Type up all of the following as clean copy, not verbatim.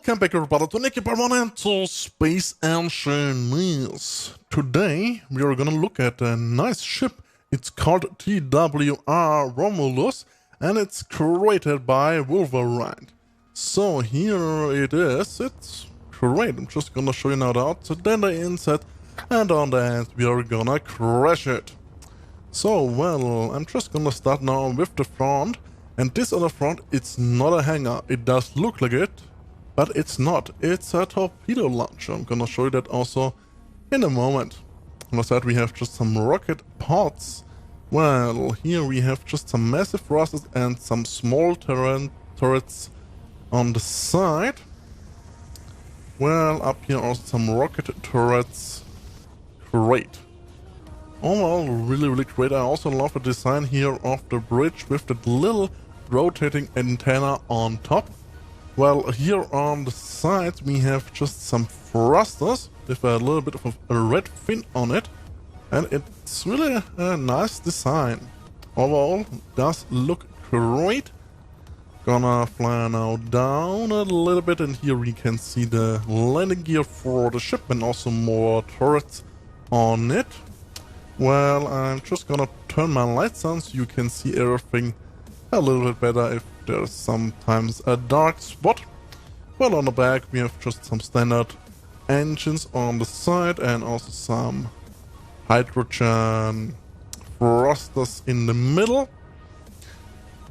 Welcome back everybody to NikiballOne and to Space Engineers. Today we are gonna look at a nice ship. It's called TWR Romulus and it's created by wolverind. So here it is. It's great. I'm just gonna show you now the outside, then the inside, and on the end we are gonna crash it. So well, I'm just gonna start now with the front. And this on the front, it's not a hangar. It does look like it, but it's not. It's a torpedo launcher. I'm gonna show you that also in a moment. On the side we have just some rocket pods. Well, here we have just some massive thrusters and some small turrets on the side. Well, up here also some rocket turrets. Great. Overall, really great. I also love the design here of the bridge with that little rotating antenna on top. Well, here on the sides we have just some thrusters with a little bit of a red fin on it, and it's really a nice design. Overall, does look great. Gonna fly now down a little bit, and here we can see the landing gear for the ship and also more turrets on it. Well, I'm just gonna turn my lights on so you can see everything a little bit better if there's sometimes a dark spot. Well, on the back we have just some standard engines on the side and also some hydrogen thrusters in the middle.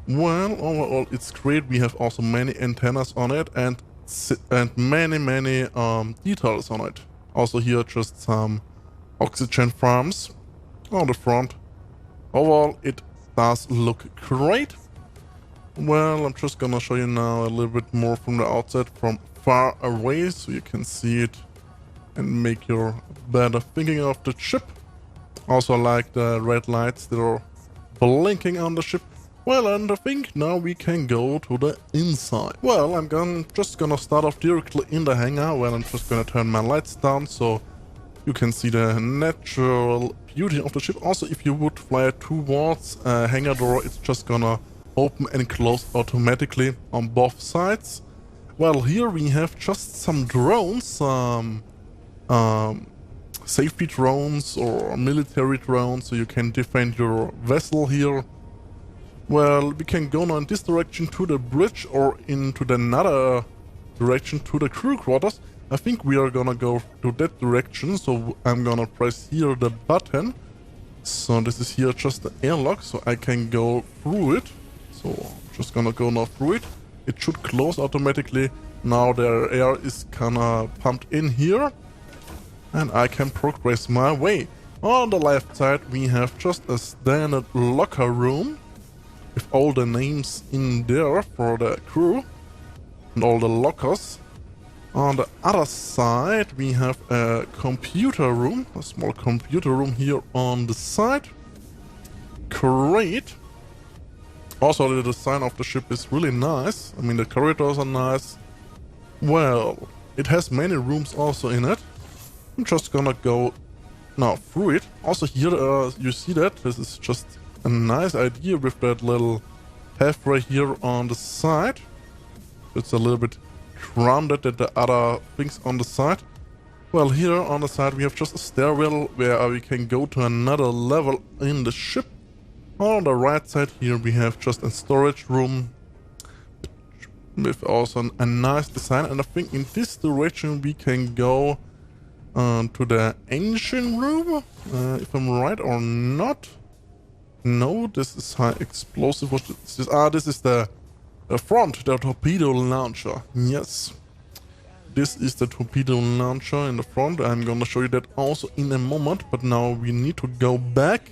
Well, overall it's great. We have also many antennas on it and many details on it. Also here just some oxygen farms on the front. Overall it does look great. Well, I'm just gonna show you now a little bit more from the outside, from far away, so you can see it and make your better thinking of the ship. Also like the red lights that are blinking on the ship. Well, and I think now we can go to the inside. Well, I'm just gonna start off directly in the hangar. Well, I'm just gonna turn my lights down so you can see the natural beauty of the ship. Also, if you would fly it towards a hangar door, it's just gonna open and close automatically on both sides. Well, here we have just some drones, some safety drones or military drones, so you can defend your vessel here. Well, we can go now in this direction to the bridge or into the another direction to the crew quarters. I think we are gonna go to that direction, so I'm gonna press here the button. So this is here just the airlock, so I can go through it. So I'm just gonna go now through it. It should close automatically. Now the air is kinda pumped in here. And I can progress my way. On the left side we have just a standard locker room with all the names in there for the crew and all the lockers. On the other side we have a computer room, a small computer room here on the side. Great. Also the design of the ship is really nice. I mean, the corridors are nice. Well, it has many rooms also in it. I'm just gonna go now through it. Also here you see that this is just a nice idea with that little pathway here on the side. It's a little bit grounded at the other things on the side. Well, here on the side we have just a stairwell where we can go to another level in the ship. On the right side here we have just a storage room with also a nice design, and I think in this direction we can go to the engine room, if I'm right or not. No, this is high explosive. What is this? Ah, this is the front, the torpedo launcher. Yes, this is the torpedo launcher in the front. I'm gonna show you that also in a moment, but now we need to go back.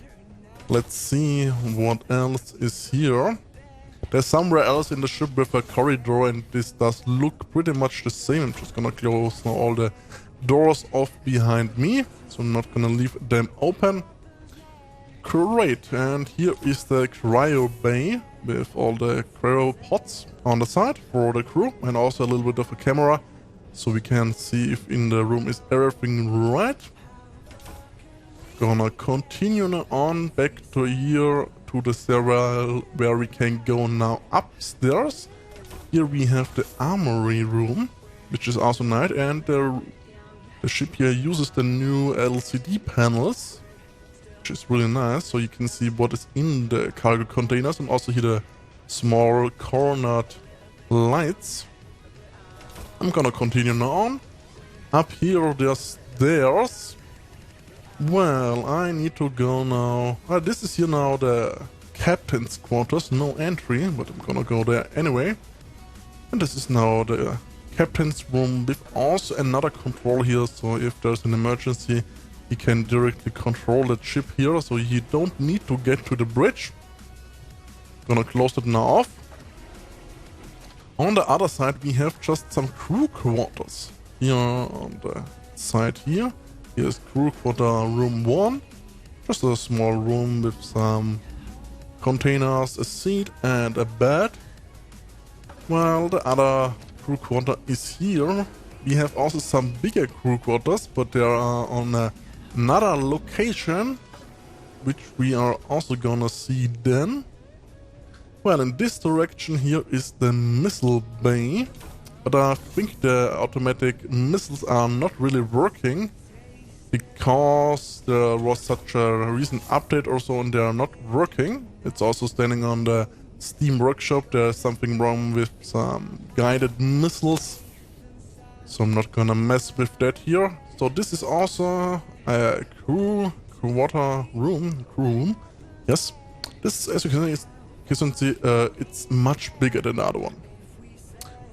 Let's see what else is here. There's somewhere else in the ship with a corridor, and this does look pretty much the same. I'm just gonna close now all the doors off behind me, so I'm not gonna leave them open. Great, and here is the cryo bay with all the cryo pods on the side for the crew, and also a little bit of a camera so we can see if in the room is everything right. Gonna continue now on back to here to the stairwell where we can go now upstairs. Here we have the armory room. which is also nice. And the ship here uses the new LCD panels, which is really nice. So you can see what is in the cargo containers, and also here the small cornered lights. I'm gonna continue now on. Up here there's stairs. Well, I need to go now. This is here now the captain's quarters, no entry, but I'm gonna go there anyway. And this is now the captain's room with also another control here, so if there's an emergency, you can directly control the ship here, so you don't need to get to the bridge. Gonna close it now off. On the other side, we have just some crew quarters. Here on the side here. Here's crew quarter room 1. Just a small room with some containers, a seat and a bed. Well, the other crew quarter is here. We have also some bigger crew quarters, but they are on another location, which we are also gonna see then. Well, in this direction here is the missile bay, but I think the automatic missiles are not really working, because there was such a recent update or so and they are not working. It's also standing on the Steam workshop. There's something wrong with some guided missiles, so I'm not gonna mess with that here. So this is also a crew room. Yes, this, as you can see, it's much bigger than the other one.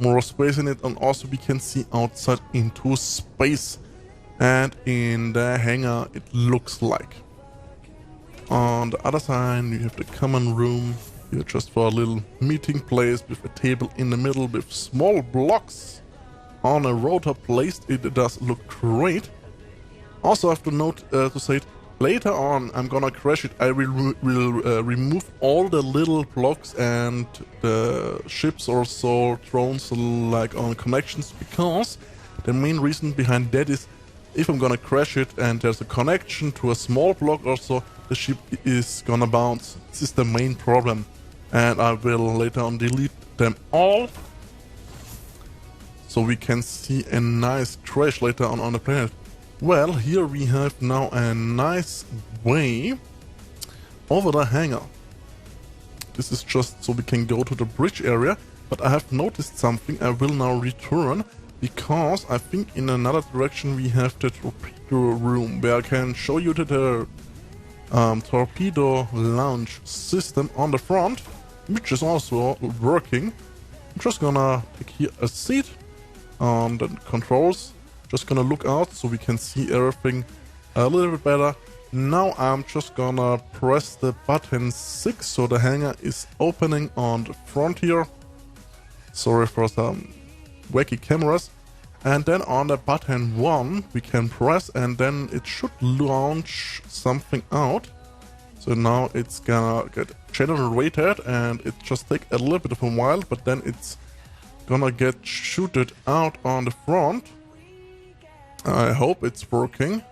More space in it, and also we can see outside into space. And in the hangar it looks like. On the other side you have the common room here, just for a little meeting place with a table in the middle with small blocks on a rotor placed. It does look great. Also I have to note to say it, later on I'm gonna crash it. I will remove all the little blocks and the ships or so drones like on connections, because the main reason behind that is if I'm gonna crash it and there's a connection to a small block or so, the ship is gonna bounce. This is the main problem, and I will later on delete them all, so we can see a nice crash later on the planet. Well, here we have now a nice way over the hangar. This is just so we can go to the bridge area, but I have noticed something. I will now return, because I think in another direction we have the torpedo room, where I can show you the torpedo launch system on the front, which is also working. I'm just gonna take here a seat on the controls, just gonna look out so we can see everything a little bit better. Now I'm just gonna press the button 6, so the hangar is opening on the front here. Sorry for some wacky cameras. And then on the button 1 we can press, and then it should launch something out. So now it's gonna get generated, and it just take a little bit of a while, but then it's gonna get shooted out on the front. I hope it's working.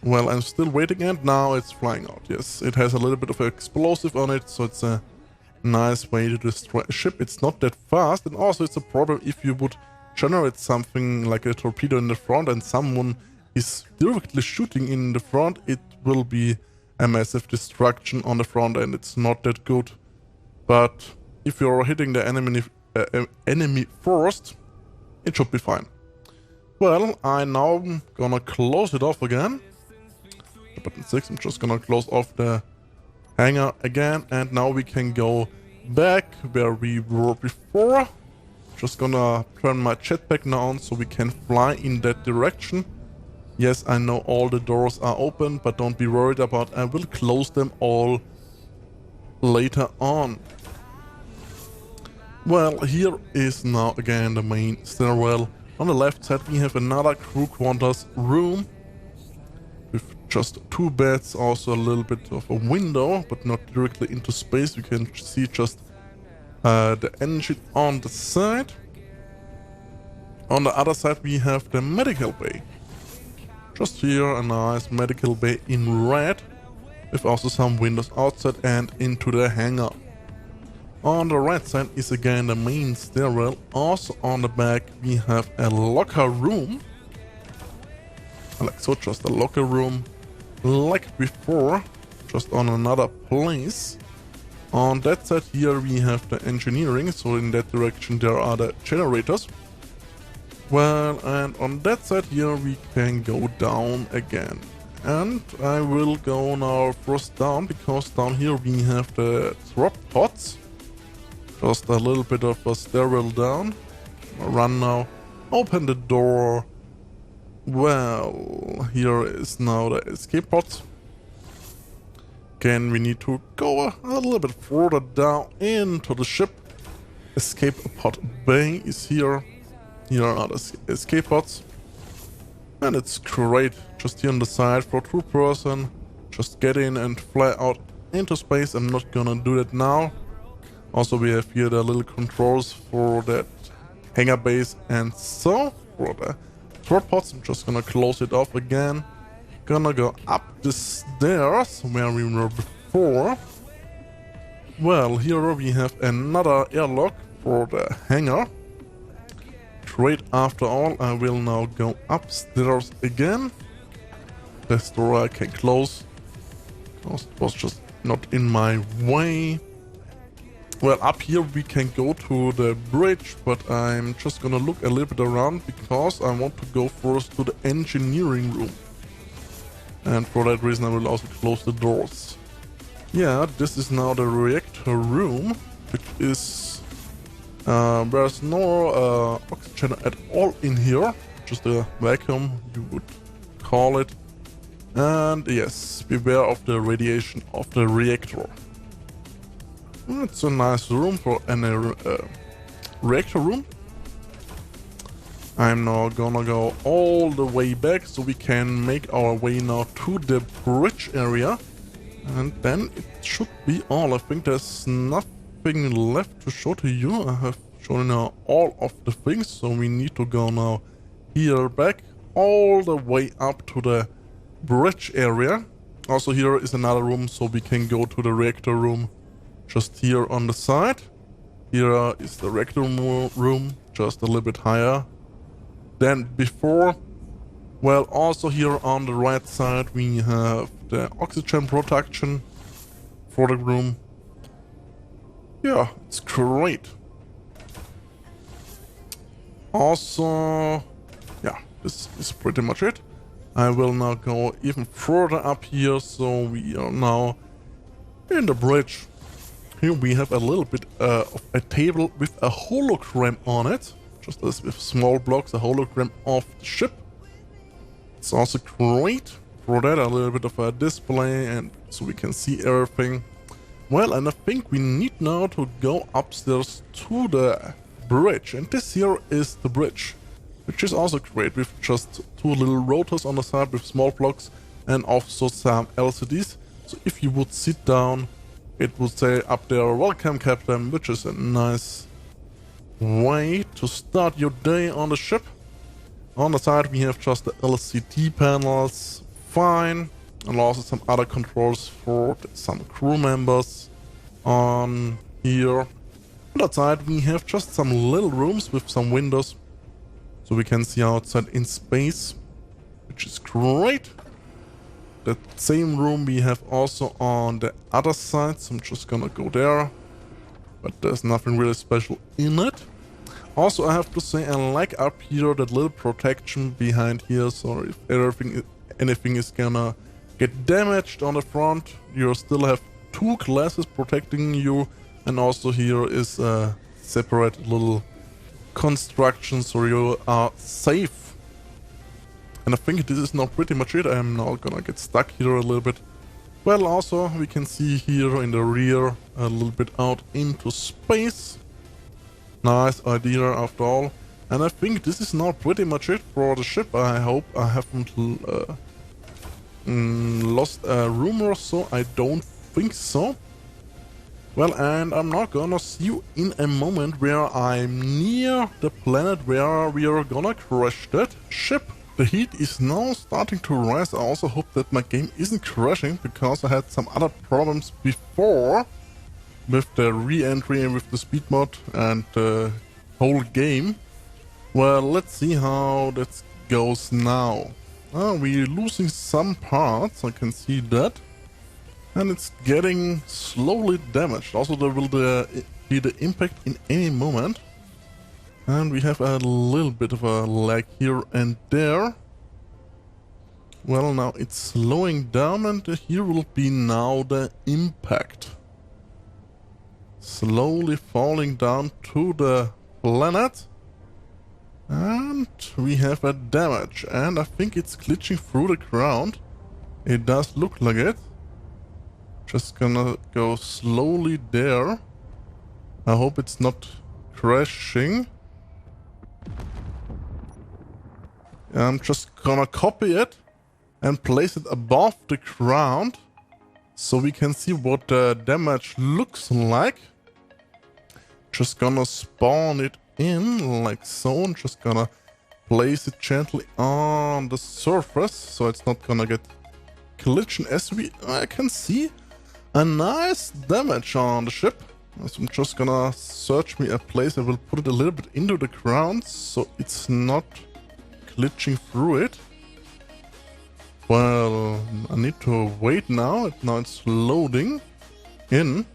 Well, I'm still waiting, and now it's flying out. Yes, it has a little bit of explosive on it, so it's a nice way to destroy a ship. It's not that fast, and also it's a problem if you would generate something like a torpedo in the front and someone is directly shooting in the front. It will be a massive destruction on the front, and it's not that good. But if you're hitting the enemy first, it should be fine. Well, I'm now gonna close it off again. The button 6, I'm just gonna close off the hangar again, and now we can go back where we were before. Just gonna turn my jetpack now on so we can fly in that direction. Yes, I know all the doors are open, but don't be worried about, I will close them all later on. Well, here is now again the main stairwell. On the left side we have another crew quarters room with just 2 beds, also a little bit of a window, but not directly into space. You can see just the engine on the side. On the other side we have the medical bay. Just here a nice medical bay in red, with also some windows outside and into the hangar. On the right side is again the main stairwell. Also on the back we have a locker room. Like so, just a locker room like before, just on another place. On that side here we have the engineering, so in that direction there are the generators. Well, and on that side here we can go down again. And I will go now first down, because down here we have the drop pods. Just a little bit of a stairwell down. Run now, open the door. Well, here is now the escape pods. Again, we need to go a little bit further down into the ship. Escape pod bay is here. Here are the escape pods. And it's great, just here on the side for 2-person. Just get in and fly out into space. I'm not gonna do that now. Also, we have here the little controls for that hangar base, and so for the third pods, I'm just gonna close it off again. Gonna go up the stairs where we were before. Well, here we have another airlock for the hangar. Great, after all, I will now go upstairs again. This door I can close, because it was just not in my way. Well, up here we can go to the bridge, but I'm just gonna look a little bit around, because I want to go first to the engineering room. And for that reason I will also close the doors. Yeah, this is now the reactor room, which is... there's no oxygen at all in here, just a vacuum you would call it. And yes, beware of the radiation of the reactor. It's a nice room for an reactor room. I'm now gonna go all the way back, so we can make our way now to the bridge area. And then it should be all. I think there's nothing left to show to you. I have shown now all of the things, so we need to go now here back all the way up to the bridge area. Also, here is another room, so we can go to the reactor room just here on the side. Here is the reactor room, just a little bit higher than before. Well, also here on the right side we have the oxygen production for the room. Yeah, it's great. Also, yeah, this is pretty much it. I will now go even further up here, so we are now in the bridge. Here we have a little bit of a table with a hologram on it. Just as with small blocks, a hologram of the ship. It's also great. For that, a little bit of a display, and so we can see everything. Well, and I think we need now to go upstairs to the bridge. And this here is the bridge, which is also great, with just 2 little rotors on the side with small blocks and also some LCDs. So if you would sit down, it would say up there, "Welcome, Captain," which is a nice way to start your day on the ship. On the side we have just the LCD panels, fine, and also some other controls for some crew members on here. On that side we have just some little rooms with some windows, so we can see outside in space, which is great. That same room we have also on the other side, so I'm just gonna go there. But there's nothing really special in it. Also, I have to say, I like up here that little protection behind here, so if anything is gonna get damaged on the front, you still have 2 glasses protecting you. And also here is a separate little construction, so you are safe. And I think this is now pretty much it. I'm now gonna get stuck here a little bit. Well, also we can see here in the rear a little bit out into space. Nice idea after all. And I think this is now pretty much it for the ship. I hope I haven't lost a room or so. I don't think so. Well, and I'm now gonna see you in a moment where I'm near the planet where we are gonna crash that ship. The heat is now starting to rise. I also hope that my game isn't crashing, because I had some other problems before. with the re-entry and with the speed mod and the whole game. Well, let's see how that goes now. We're losing some parts, I can see that. And it's getting slowly damaged. Also, there will be the impact in any moment. And we have a little bit of a lag here and there. Well, now it's slowing down, and here will be now the impact. Slowly falling down to the planet. And we have a damage, and I think it's glitching through the ground. It does look like it. Just gonna go slowly there. I hope it's not crashing. I'm just gonna copy it and place it above the ground so we can see what the damage looks like. Just gonna spawn it in like so, and just gonna place it gently on the surface so it's not gonna get glitching. As I can see a nice damage on the ship. So I'm just gonna search me a place. I will put it a little bit into the ground so it's not glitching through it. Well, I need to wait now. Now it's loading in.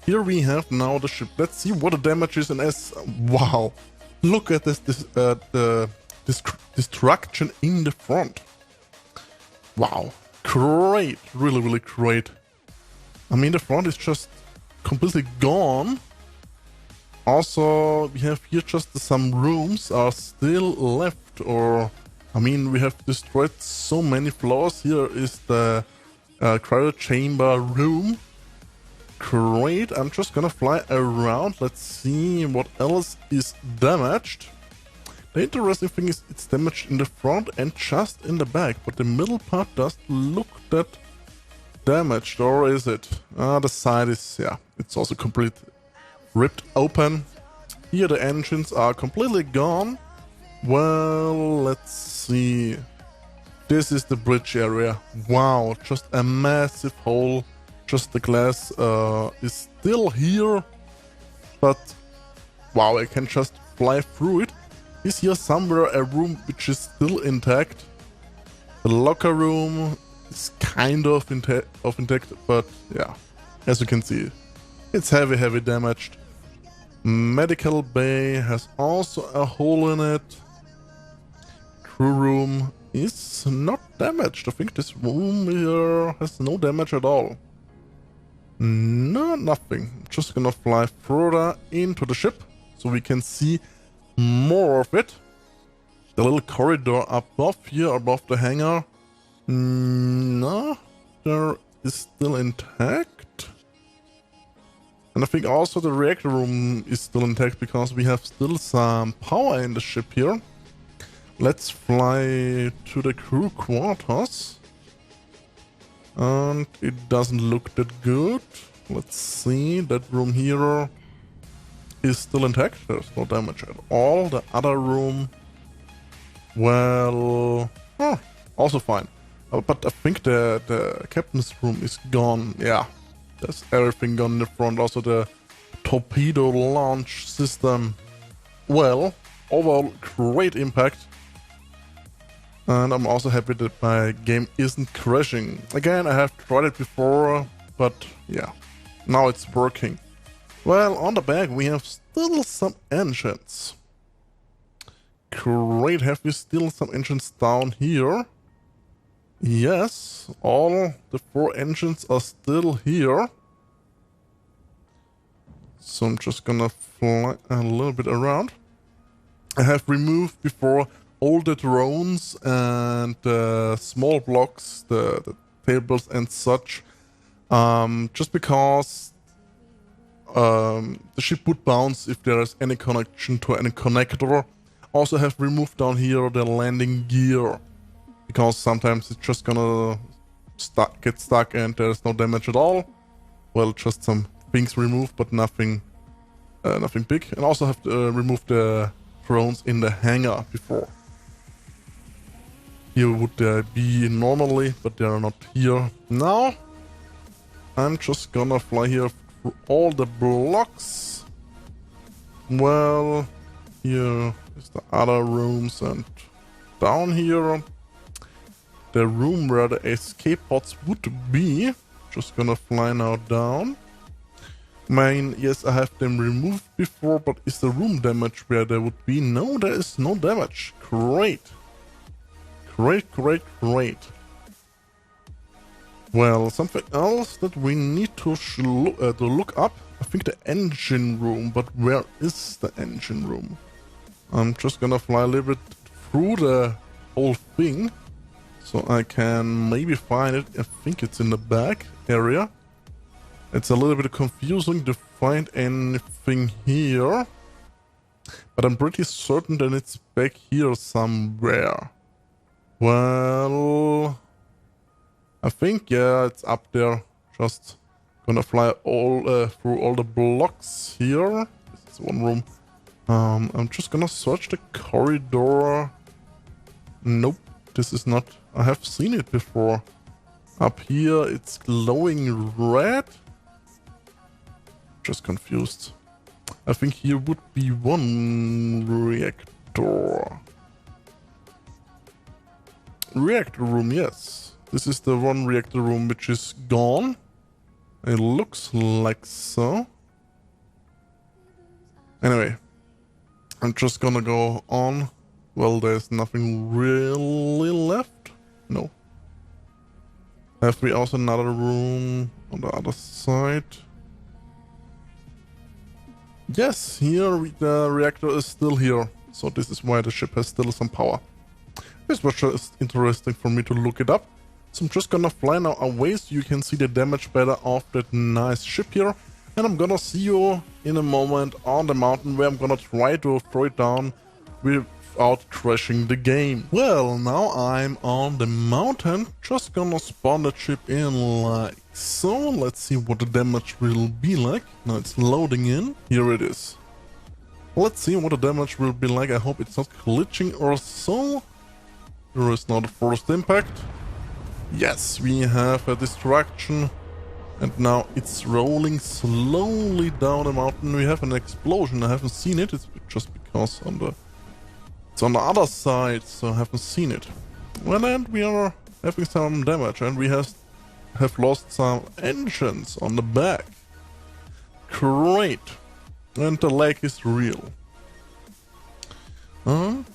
Here we have now the ship. Let's see what the damage is. And wow, look at this the destruction in the front. Wow, great, really great. I mean, the front is just completely gone. Also, we have here just some rooms are still left, or I mean, we have destroyed so many floors. Here is the cryo chamber room. Great, I'm just gonna fly around. Let's see what else is damaged. The interesting thing is it's damaged in the front and just in the back, but the middle part doesn't look that damaged, or is it? The side is, yeah, it's also completely ripped open. Here the engines are completely gone. Well, let's see. This is the bridge area. Wow, just a massive hole. Just the glass is still here, but wow, I can just fly through it. Is here somewhere a room which is still intact? The locker room is kind of intact, but yeah, as you can see, it's heavy damaged. Medical bay has also a hole in it. Crew room is not damaged. I think this room here has no damage at all. No, nothing. Just gonna fly further into the ship so we can see more of it. The little corridor above here, above the hangar. No, there is still intact. And I think also the reactor room is still intact because we have still some power in the ship here. Let's fly to the crew quarters. And it doesn't look that good. Let's see, that room here is still intact. There's no damage at all. The other room, well, also fine. But I think the captain's room is gone. Yeah, there's everything gone in the front. Also the torpedo launch system. Well, overall great impact. And I'm also happy that my game isn't crashing. Again, I have tried it before, but yeah, now it's working. Well, on the back we have still some engines. Great, have we still some engines down here? Yes, all the 4 engines are still here. So I'm just gonna fly a little bit around. I have removed before all the drones and small blocks, the tables and such, just because the ship would bounce if there is any connection to any connector. Also have removed down here the landing gear, because sometimes it's just gonna get stuck and there's no damage at all. Well, just some things removed, but nothing big. And also have removed the drones in the hangar before. Here would be normally, but they are not here now. I'm just gonna fly here through all the blocks. Well, here is the other rooms, and down here, the room where the escape pods would be. Just gonna fly now down. Yes, I have them removed before, but is the room damage where there would be? No, there is no damage. Great. Great, great, great. Well, something else that we need to look up. I think the engine room, but where is the engine room? I'm just gonna fly a little bit through the whole thing, so I can maybe find it. I think it's in the back area. It's a little bit confusing to find anything here, but I'm pretty certain that it's back here somewhere. Well, I think, yeah, it's up there. Just gonna fly all through all the blocks here. This is one room. I'm just gonna search the corridor. Nope, this is not. I have seen it before. Up here, it's glowing red. Just confused. I think here would be one reactor. Reactor room, yes. This is the one reactor room which is gone. It looks like so. Anyway, I'm just gonna go on. Well, there's nothing really left. No. Have we also another room on the other side? Yes, here the reactor is still here. So this is why the ship has still some power. This was just interesting for me to look it up. So I'm just gonna fly now away so you can see the damage better of that nice ship here. And I'm gonna see you in a moment on the mountain where I'm gonna try to throw it down without crashing the game. Well, now I'm on the mountain. Just gonna spawn the ship in like so. Let's see what the damage will be like. Now it's loading in. Here it is. Let's see what the damage will be like. I hope it's not glitching or so. Here is now the first impact. Yes, we have a destruction. And now it's rolling slowly down the mountain. We have an explosion. I haven't seen it. It's just because it's on the other side, so I haven't seen it. Well, and we are having some damage, and we have lost some engines on the back. Great. And the lag is real. And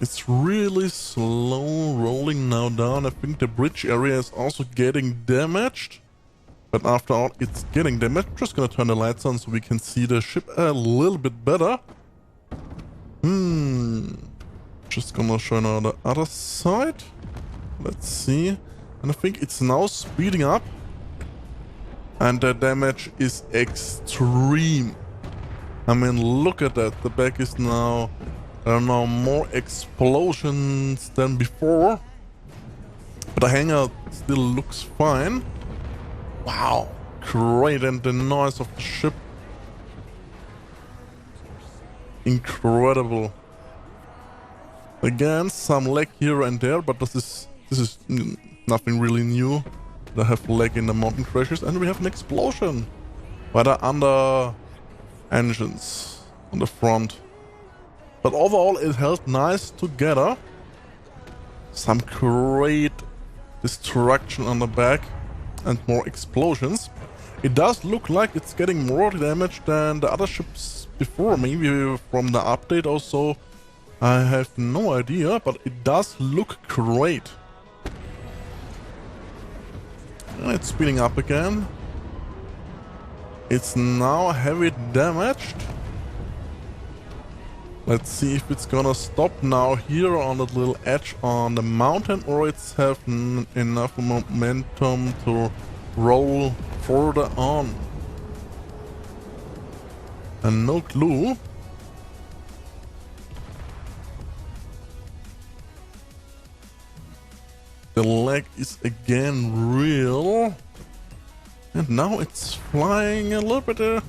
it's really slow rolling now down. I think the bridge area is also getting damaged. But after all, it's getting damaged. Just gonna turn the lights on so we can see the ship a little bit better. Just gonna show now the other side. Let's see. And I think it's now speeding up. And the damage is extreme. I mean, look at that. The back is now... There are now more explosions than before. But the hangar still looks fine. Wow. Great. And the noise of the ship. Incredible. Again, some lag here and there, but this is nothing really new. They have lag in the mountain crashes, and we have an explosion by the under engines on the front. But overall, it held nice together. Some great destruction on the back and more explosions. It does look like it's getting more damage than the other ships before, maybe from the update or so. I have no idea, but it does look great. And it's speeding up again. It's now heavy damaged. Let's see if it's gonna stop now here on that little edge on the mountain, or it's have enough momentum to roll further on. And no clue. The lag is again real. And now it's flying a little bit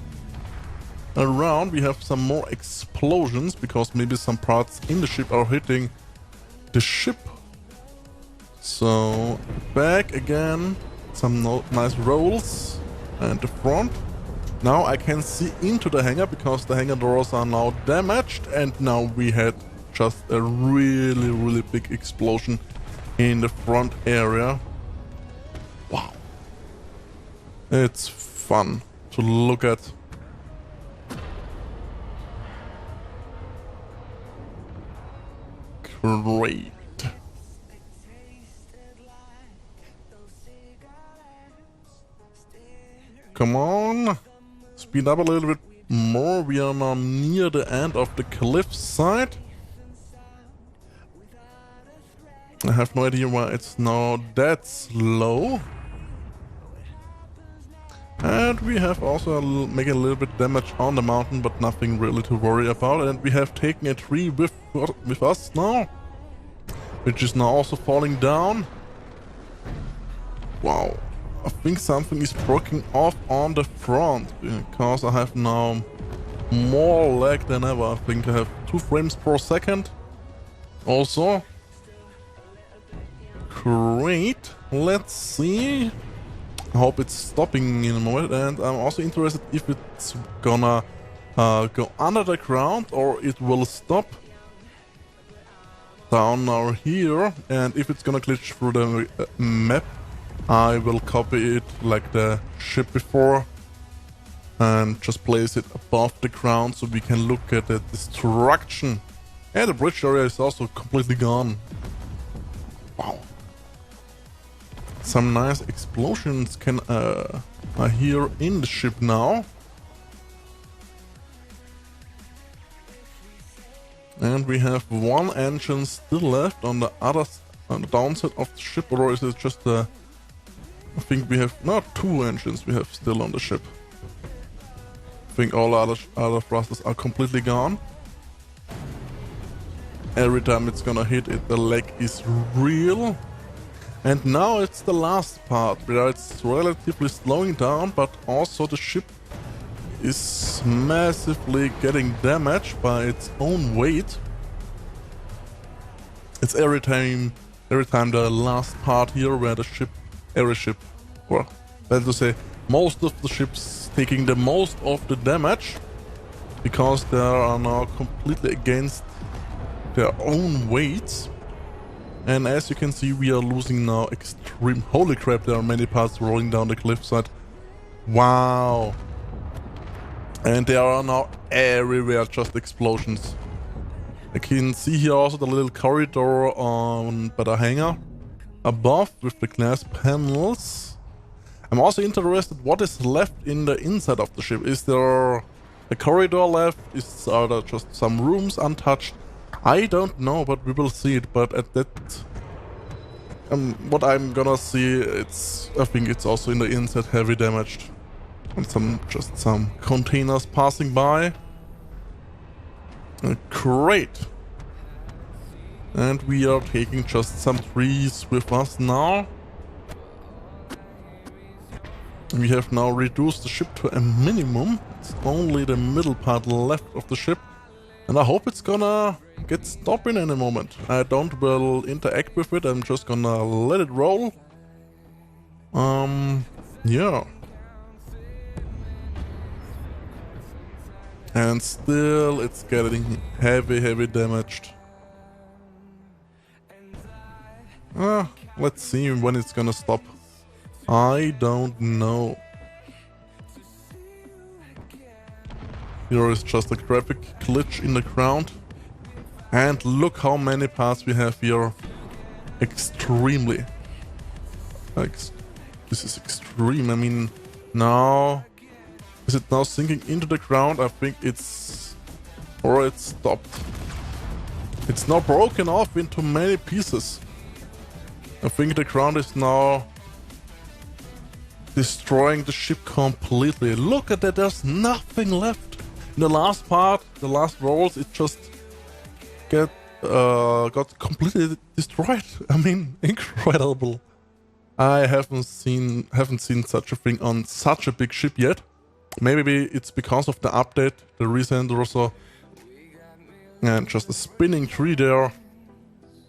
around. We have some more explosions because maybe some parts in the ship are hitting the ship. So back again. some nice rolls. And the front. Now I can see into the hangar because the hangar doors are now damaged. And now we had just a really big explosion in the front area. Wow. It's fun to look at. Great. Come on. Speed up a little bit more. We are now near the end of the cliffside. I have no idea why it's now that slow. And we have also made a little bit damage on the mountain, but nothing really to worry about. And we have taken a tree with us now, which is now also falling down. Wow. I think something is breaking off on the front, because I have now more lag than ever. I think I have 2 frames per second. Also. Great. Let's see. I hope it's stopping in a moment, and I'm also interested if it's gonna go under the ground or it will stop down now here, and if it's gonna glitch through the map, I will copy it like the ship before and just place it above the ground so we can look at the destruction. And the bridge area is also completely gone. Wow. Some nice explosions are here in the ship now. And we have 1 engine still left on the downside of the ship, or is it just I think we have not 2 engines we have still on the ship. I think all other thrusters are completely gone. Every time it's gonna hit it, the lag is real. And now it's the last part where it's relatively slowing down, but also the ship is massively getting damaged by its own weight. It's every time the last part here where the ship, every ship, or better to say, most of the ships taking the most of the damage, because they are now completely against their own weights. And as you can see, we are losing now extreme. Holy crap, there are many parts rolling down the cliffside. Wow. And there are now everywhere just explosions. I can see here also the little corridor by the hangar above with the glass panels. I'm also interested what is left in the inside of the ship. Is there a corridor left? Are there just some rooms untouched? I don't know, but we will see it. But at that, what I'm gonna see, I think it's also in the inside heavy damaged, and just some containers passing by. Great. And we are taking just some trees with us now. We have now reduced the ship to a minimum. It's only the middle part left of the ship. And I hope it's gonna get stopped in any moment. I don't will interact with it, I'm just gonna let it roll. Yeah. And still it's getting heavy damaged. Let's see when it's gonna stop. I don't know. Here is just a graphic glitch in the ground. And look how many parts we have here. Extremely. This is extreme. I mean, now... Is it now sinking into the ground? I think it's... Or it's stopped. It's now broken off into many pieces. I think the ground is now... destroying the ship completely. Look at that, there's nothing left. In the last part, the last rolls, it just got completely destroyed. I mean, incredible. I haven't seen such a thing on such a big ship yet. Maybe it's because of the update, the recent or so. And just a spinning tree there.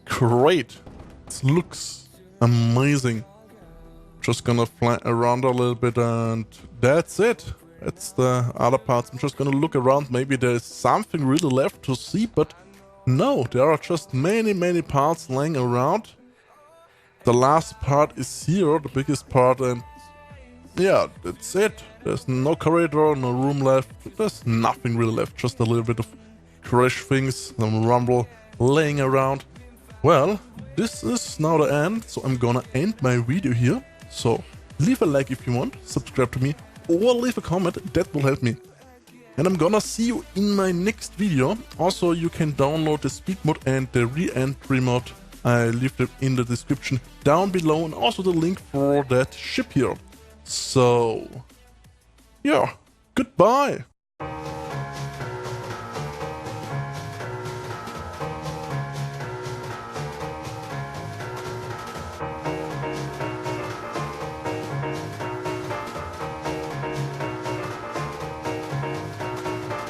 Great. It looks amazing. just gonna fly around a little bit and that's it. That's the other parts. I'm just gonna look around. Maybe there's something really left to see, but no, there are just many parts laying around. The last part is here, the biggest part, and yeah, that's it. There's no corridor, no room left. There's nothing really left, just a little bit of crash things, some rumble laying around. Well, this is now the end, so I'm gonna end my video here. So leave a like if you want, subscribe to me, or leave a comment, that will help me. And I'm gonna see you in my next video. Also, you can download the speed mod and the re-entry mod. I leave it in the description down below, and also the link for that ship here. So, yeah, goodbye!